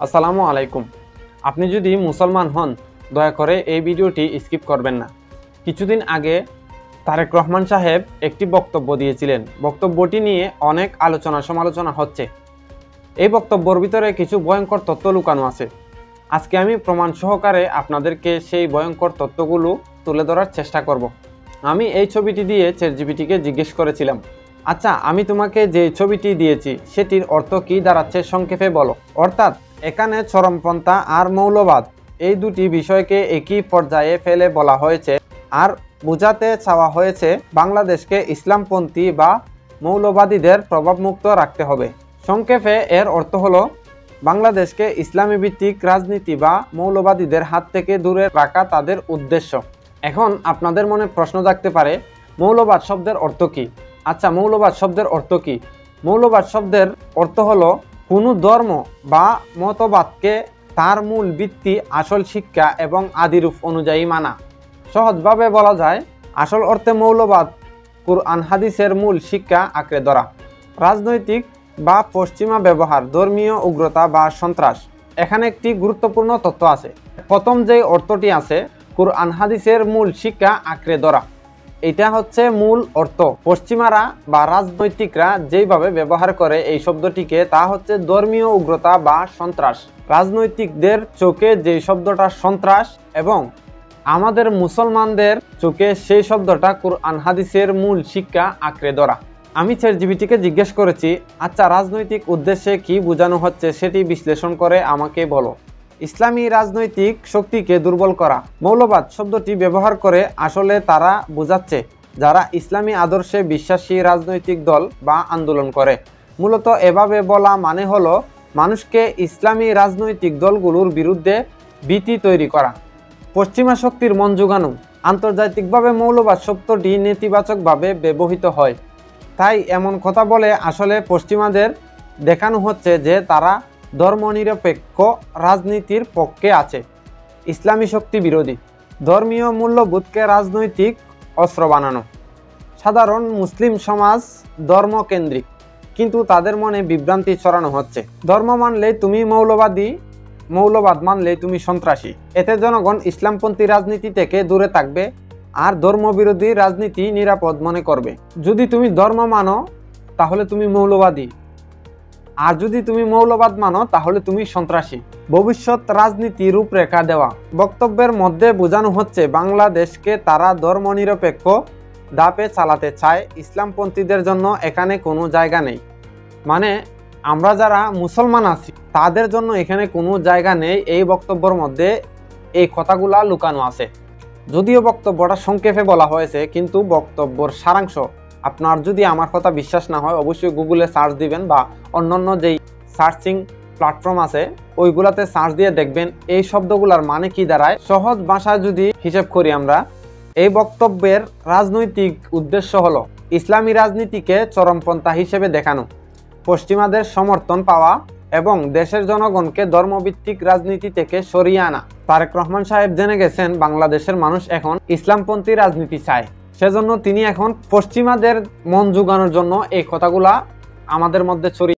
আসসালামু আলাইকুম। আপনি যদি মুসলমান হন দয়া করে এই ভিডিওটি স্কিপ করবেন না। কিছুদিন আগে তারেক রহমান সাহেব একটি বক্তব্য দিয়েছিলেন। বক্তব্যটি নিয়ে অনেক আলোচনা সমালোচনা হচ্ছে। এই বক্তব্যের ভিতরে কিছু ভয়ঙ্কর তথ্য লুকানো আছে। আজকে আমি প্রমাণ সহকারে আপনাদেরকে সেই ভয়ঙ্কর তথ্যগুলো তুলে ধরার চেষ্টা করব। আমি এই ছবিটি দিয়ে চ্যাটজিপিটিকে জিজ্ঞেস করেছিলাম, আচ্ছা আমি তোমাকে যে ছবিটি দিয়েছি সেটির অর্থ কী দাঁড়াচ্ছে সংক্ষেপে বলো। অর্থাৎ এখানে চরমপন্থা আর মৌলবাদ এই দুটি বিষয়কে একই পর্যায়ে ফেলে বলা হয়েছে আর বোঝাতে চাওয়া হয়েছে বাংলাদেশকে ইসলামপন্থী বা মৌলবাদীদের প্রভাবমুক্ত রাখতে হবে। সংক্ষেপে এর অর্থ হলো বাংলাদেশকে ইসলামী ভিত্তিক রাজনীতি বা মৌলবাদীদের হাত থেকে দূরে রাখা তাদের উদ্দেশ্য। এখন আপনাদের মনে প্রশ্ন জাগতে পারে, মৌলবাদ শব্দের অর্থ কী? আচ্ছা, মৌলবাদ শব্দের অর্থ কী? মৌলবাদ শব্দের অর্থ হলো কোনো ধর্ম বা মতবাদকে তার মূল ভিত্তি, আসল শিক্ষা এবং আদিরূপ অনুযায়ী মানা। সহজভাবে বলা যায়, আসল অর্থে মৌলবাদ কুরআন হাদিসের মূল শিক্ষা আঁকড়ে ধরা। রাজনৈতিক বা পশ্চিমা ব্যবহার, ধর্মীয় উগ্রতা বা সন্ত্রাস। এখানে একটি গুরুত্বপূর্ণ তথ্য আছে। প্রথম যে অর্থটি আছে, কুরআন হাদিসের মূল শিক্ষা আঁকড়ে ধরা, এটা হচ্ছে মূল অর্থ। পশ্চিমারা বা রাজনৈতিকরা যেইভাবে ব্যবহার করে এই শব্দটিকে, তা হচ্ছে ধর্মীয় উগ্রতা বা সন্ত্রাস। রাজনৈতিকদের চোখে যে শব্দটা সন্ত্রাস এবং আমাদের মুসলমানদের চোখে সেই শব্দটা কুরআন হাদিসের মূল শিক্ষা আঁকড়ে ধরা। আমি চ্যাটজিপিটিকে জিজ্ঞেস করেছি, আচ্ছা রাজনৈতিক উদ্দেশ্যে কি বোঝানো হচ্ছে সেটি বিশ্লেষণ করে আমাকে বলো। ইসলামী রাজনৈতিক শক্তিকে দুর্বল করা। মৌলবাদ শব্দটি ব্যবহার করে আসলে তারা বোঝাচ্ছে যারা ইসলামী আদর্শে বিশ্বাসী রাজনৈতিক দল বা আন্দোলন করে। মূলত এভাবে বলা মানে হলো মানুষকে ইসলামী রাজনৈতিক দলগুলোর বিরুদ্ধে ভীতি তৈরি করা। পশ্চিমা শক্তির মন জোগানো। আন্তর্জাতিকভাবে মৌলবাদ শব্দটি নেতিবাচকভাবে ব্যবহৃত হয়, তাই এমন কথা বলে আসলে পশ্চিমাদের দেখানো হচ্ছে যে তারা ধর্মনিরপেক্ষ রাজনীতির পক্ষে আছে। ইসলামী শক্তি বিরোধী। ধর্মীয় মূল্যবোধকে রাজনৈতিক অস্ত্র বানানো। সাধারণ মুসলিম সমাজ ধর্মকেন্দ্রিক, কিন্তু তাদের মনে বিভ্রান্তি ছড়ানো হচ্ছে। ধর্ম মানলেই তুমি মৌলবাদী, মৌলবাদ মানলেই তুমি সন্ত্রাসী। এতে জনগণ ইসলামপন্থী রাজনীতি থেকে দূরে থাকবে আর ধর্মবিরোধী রাজনীতি নিরাপদ মনে করবে। যদি তুমি ধর্ম মানো তাহলে তুমি মৌলবাদী, আর যদি তুমি মৌলবাদ মানো তাহলে তুমি সন্ত্রাসী। ভবিষ্যৎ রাজনীতি রূপরেখা দেওয়া। বক্তব্যের মধ্যে বোঝানো হচ্ছে বাংলাদেশকে তারা ধর্মনিরপেক্ষ ধাপে চালাতে চায়। ইসলামপন্থীদের জন্য এখানে কোনো জায়গা নেই। মানে আমরা যারা মুসলমান আছি তাদের জন্য এখানে কোনো জায়গা নেই। এই বক্তব্যের মধ্যে এই কথাগুলা লুকানো আছে। যদিও বক্তব্যটা সংক্ষেপে বলা হয়েছে, কিন্তু বক্তব্যের সারাংশ আপনার যদি আমার কথা বিশ্বাস না হয় অবশ্যই গুগলে সার্চ দিবেন বা অন্যান্য যেই সার্চিং প্ল্যাটফর্ম আছে ওইগুলাতে সার্চ দিয়ে দেখবেন এই শব্দগুলার মানে কি দাঁড়ায়। সহজ ভাষায় যদি হিসেব করি আমরা, এই বক্তব্যের রাজনৈতিক উদ্দেশ্য হলো ইসলামী রাজনীতিকে চরমপন্থা হিসেবে দেখানো, পশ্চিমাদের সমর্থন পাওয়া এবং দেশের জনগণকে ধর্মভিত্তিক রাজনীতি থেকে সরিয়ে আনা। তারেক রহমান সাহেব জেনে গেছেন বাংলাদেশের মানুষ এখন ইসলামপন্থী রাজনীতি চায়, সেজন্য তিনি এখন পশ্চিমাদের মন জোগানোর জন্য এই কথাগুলা আমাদের মধ্যে ছড়িয়ে